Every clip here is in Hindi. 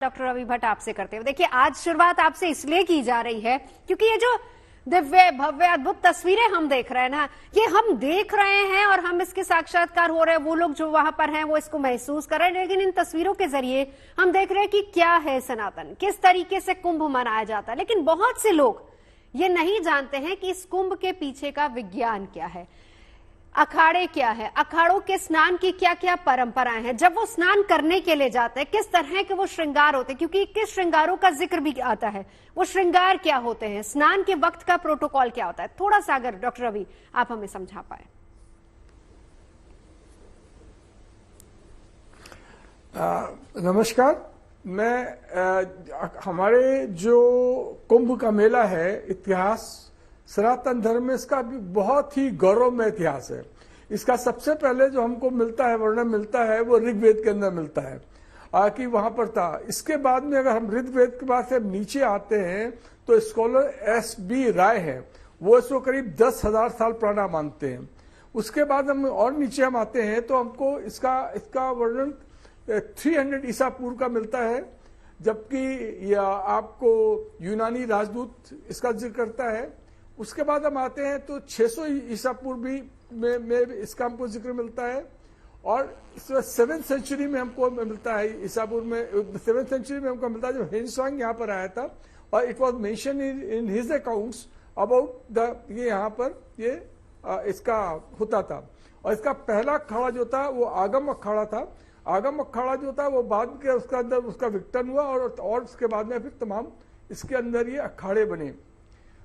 डॉक्टर रवि भट्ट आपसे करते हुए। देखिए, आज शुरुआत आपसे इसलिए की जा रही है क्योंकि ये जो दिव्य भव्य अद्भुत तस्वीरें हम देख रहे हैं ना, ये हम देख रहे हैं और हम इसके साक्षात्कार हो रहे हैं, वो लोग जो वहां पर हैं वो इसको महसूस कर रहे हैं, लेकिन इन तस्वीरों के जरिए हम देख रहे हैं कि क्या है सनातन, किस तरीके से कुंभ मनाया जाता है। लेकिन बहुत से लोग ये नहीं जानते हैं कि इस कुंभ के पीछे का विज्ञान क्या है, अखाड़े क्या है, अखाड़ों के स्नान की क्या क्या परंपराएं हैं, जब वो स्नान करने के लिए जाते हैं किस तरह के वो श्रृंगार होते हैं, क्योंकि किस श्रृंगारों का जिक्र भी आता है, वो श्रृंगार क्या होते हैं, स्नान के वक्त का प्रोटोकॉल क्या होता है। थोड़ा सा अगर डॉक्टर रवि आप हमें समझा पाए। नमस्कार। हमारे जो कुंभ का मेला है, इतिहास सनातन धर्म में इसका भी बहुत ही गौरवमय इतिहास है। इसका सबसे पहले जो हमको मिलता है, वर्णन मिलता है, वो ऋग्वेद के अंदर मिलता है कि वहां पर था। इसके बाद में अगर हम ऋग्वेद के बाद से नीचे आते हैं तो स्कॉलर S.B. राय है, वो इसको करीब 10,000 साल पुराना मानते हैं। उसके बाद हम और नीचे हम आते हैं तो हमको इसका वर्णन 300 ईसा पूर्व का मिलता है, जबकि यह आपको यूनानी राजदूत इसका जिक्र करता है। उसके बाद हम आते हैं तो 600 ईसा पूर्व भी में इसका हमको जिक्र मिलता है, और 7th सेंचुरी में हमको मिलता है, ईसा पूर्व में 7th सेंचुरी में हमको मिलता है जब हिंसवांग यहाँ पर आया था, और it was mention in his accounts about the ये यहाँ पर ये इसका होता था। और इसका पहला अखाड़ा जो था वो आगम अखाड़ा था। आगम अखाड़ा जो था वो बाद के उसका अंदर उसका विघटन हुआ, और उसके बाद में फिर तमाम इसके अंदर ये अखाड़े बने।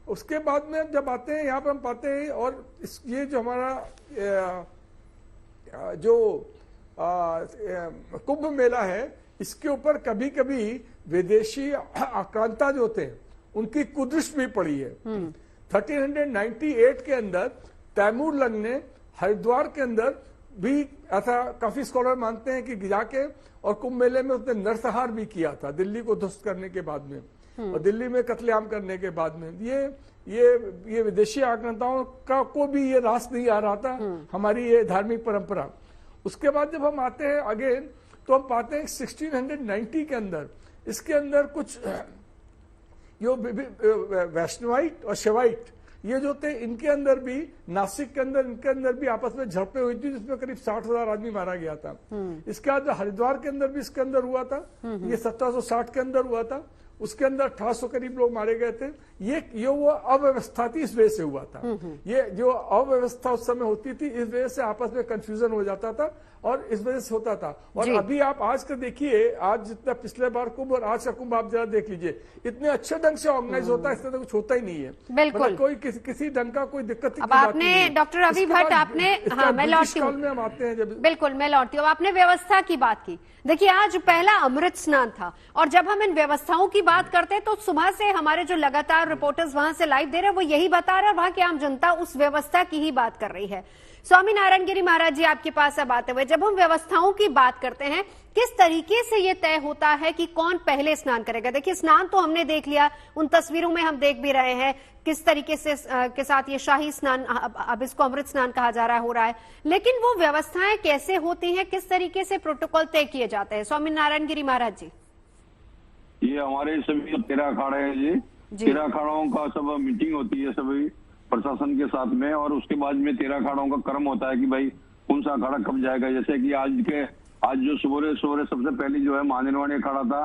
उसके बाद में जब आते हैं यहाँ पर हम पाते हैं, और ये जो हमारा जो कुंभ मेला है, इसके ऊपर कभी कभी विदेशी आक्रांता जो थे उनकी कुदृष्टि भी पड़ी है। 1398 के अंदर तैमूर लंग ने हरिद्वार के अंदर भी ऐसा काफी स्कॉलर मानते हैं कि जाके और कुंभ मेले में उसने नरसंहार भी किया था, दिल्ली को ध्वस्त करने के बाद में और दिल्ली में कत्लेआम करने के बाद में। ये विदेशी आक्रांताओं का को भी ये रास नहीं आ रहा था हमारी ये धार्मिक परंपरा। उसके बाद जब हम आते हैं अगेन तो हम पाते हैं 1690 के अंदर इसके अंदर कुछ जो वैष्णवाइट और शैवाइट ये जो थे, इनके अंदर भी नासिक के अंदर इनके अंदर भी आपस में झड़पें हुई थी, जिसमें करीब 60,000 आदमी मारा गया था। इसके बाद हरिद्वार के अंदर भी इसके अंदर हुआ था, ये 1760 के अंदर हुआ था, उसके अंदर 1800 करीब लोग मारे गए थे। ये वो अव्यवस्था थी, इस वजह से हुआ था। ये जो अव्यवस्था उस समय होती थी, इस वजह से आपस में कंफ्यूजन हो जाता था और इस वजह से होता था। और अभी आप आज का देखिए, आज जितना पिछले बार कुंभ और आज का कुंभ आप जरा देख लीजिए, इतने अच्छे ढंग से ऑर्गेनाइज होता है, इससे तो कुछ होता ही नहीं है। बिल्कुल, कोई किसी ढंग का कोई दिक्कत अब आपने डॉक्टर रवि भट्ट आपने हाँ मैं लौटती हूँ, में हम आते हैं जब बिल्कुल मैं लौटती हूँ। आपने व्यवस्था की बात की। देखिए, आज पहला अमृत स्नान था, और जब हम इन व्यवस्थाओं की बात करते हैं तो सुबह से हमारे जो लगातार रिपोर्टर्स वहां से लाइव दे रहे हैं वो यही बता रहे हैं, वहां की आम जनता उस व्यवस्था की ही बात कर रही है। स्वामी नारायण गिरी महाराज जी, आपके पास अब आते हुए, जब हम व्यवस्थाओं की बात करते हैं, किस तरीके से ये तय होता है कि कौन पहले स्नान करेगा। देखिए, स्नान तो हमने देख लिया, उन तस्वीरों में हम देख भी रहे हैं किस तरीके से के साथ ये शाही स्नान, अब इसको अमृत स्नान कहा जा रहा है, हो रहा है, लेकिन वो व्यवस्थाएं कैसे होती हैं, किस तरीके से प्रोटोकॉल तय किए जाते हैं। स्वामी नारायण गिरी महाराज जी। ये हमारे सभी 13 अखाड़े हैं जी, 13 अखाड़ों का सब मीटिंग होती है सभी प्रशासन के साथ में, और उसके बाद में 13 अखाड़ों का क्रम होता है कि भाई कौन सा अखाड़ा कब जाएगा। जैसे कि आज जो सुबह सबसे पहले जो है महानिर्वाणी अखाड़ा था,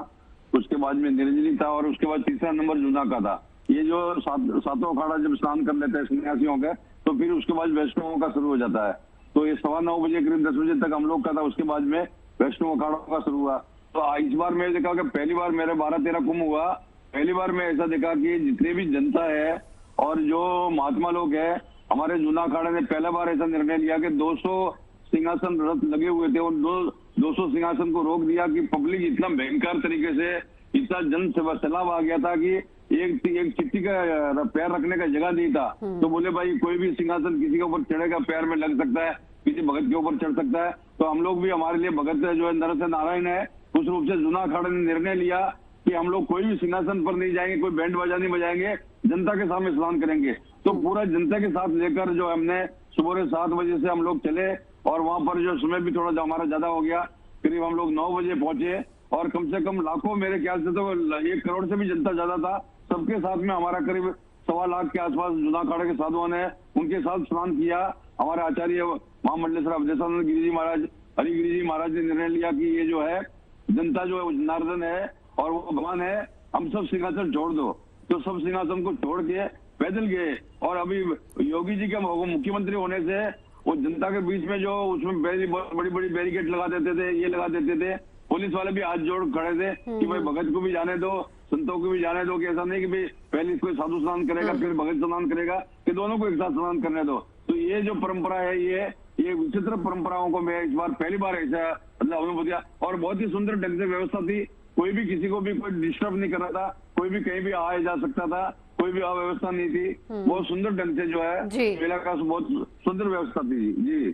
उसके बाद में निर्जनी था, और उसके बाद तीसरा नंबर जूना का था। ये जो सातों अखाड़ा जब स्नान कर लेते हैं सन्यासियों के, तो फिर उसके बाद वैष्णवों का शुरू हो जाता है। तो ये 9:15 बजे करीब 10 बजे तक हम लोग का था, उसके बाद में वैष्णव अखाड़ों का शुरू हुआ। तो इस बार मैंने देखा कि पहली बार मेरे 12-13 कुंभ हुआ, पहली बार मैं ऐसा देखा कि जितने भी जनता है और जो महात्मा लोग हैं, हमारे जूना अखाड़े ने पहला बार ऐसा निर्णय लिया कि 200 सिंहासन रथ लगे हुए थे, और 200 सिंहासन को रोक दिया कि पब्लिक इतना भयंकर तरीके से इतना जन सैलाब आ गया था कि एक चिट्ठी का पैर रखने का जगह नहीं था। तो बोले भाई कोई भी सिंहासन किसी के ऊपर चढ़ेगा, पैर में लग सकता है, किसी भगत के ऊपर चढ़ सकता है। तो हम लोग भी, हमारे लिए भगत जो है नरसिंह नारायण है, उस रूप से जूना अखाड़े ने निर्णय लिया कि हम लोग कोई भी सिंहासन पर नहीं जाएंगे, कोई बैंड बाजा नहीं बजाएंगे, जनता के सामने स्नान करेंगे। तो पूरा जनता के साथ लेकर जो हमने सुबह 7 बजे से हम लोग चले, और वहां पर जो समय भी थोड़ा हमारा ज्यादा हो गया, करीब हम लोग 9 बजे पहुंचे, और कम से कम लाखों, मेरे ख्याल से तो 1 करोड़ से भी जनता ज्यादा था, सबके साथ में हमारा करीब 1.25 लाख के आसपास जूनाखाड़ा के साधुओं ने उनके साथ स्नान किया। हमारे आचार्य महामंडलेश्वर अवधेशानंद गिरी जी महाराज, हरिगिरी जी महाराज ने निर्णय लिया कि ये जो है जनता जो है जनार्दन है और वो भगवान है, हम सब सिंहासन छोड़ दो। तो सब सिंहासन को छोड़ के पैदल गए। और अभी योगी जी के मुख्यमंत्री होने से वो जनता के बीच में जो उसमें बड़ी बड़ी बैरिकेड लगा देते थे, ये लगा देते थे, पुलिस वाले भी हाथ जोड़ खड़े थे कि भाई भगत को भी जाने दो, संतों को भी जाने दो, कि ऐसा नहीं कि भाई पहले कोई साधु स्नान करेगा फिर भगत स्नान करेगा, कि दोनों को एक साथ स्नान करने दो। तो ये जो परंपरा है, ये विचित्र परंपराओं को मैं इस बार पहली बार ऐसा मतलब अनुभव किया। और बहुत ही सुंदर ढंग से व्यवस्था थी, कोई भी किसी को भी कोई डिस्टर्ब नहीं कर रहा था, कोई भी कहीं भी आया जा सकता था, कोई भी अव्यवस्था नहीं थी। बहुत सुंदर ढंग से जो है मेला का बहुत सुंदर व्यवस्था थी जी।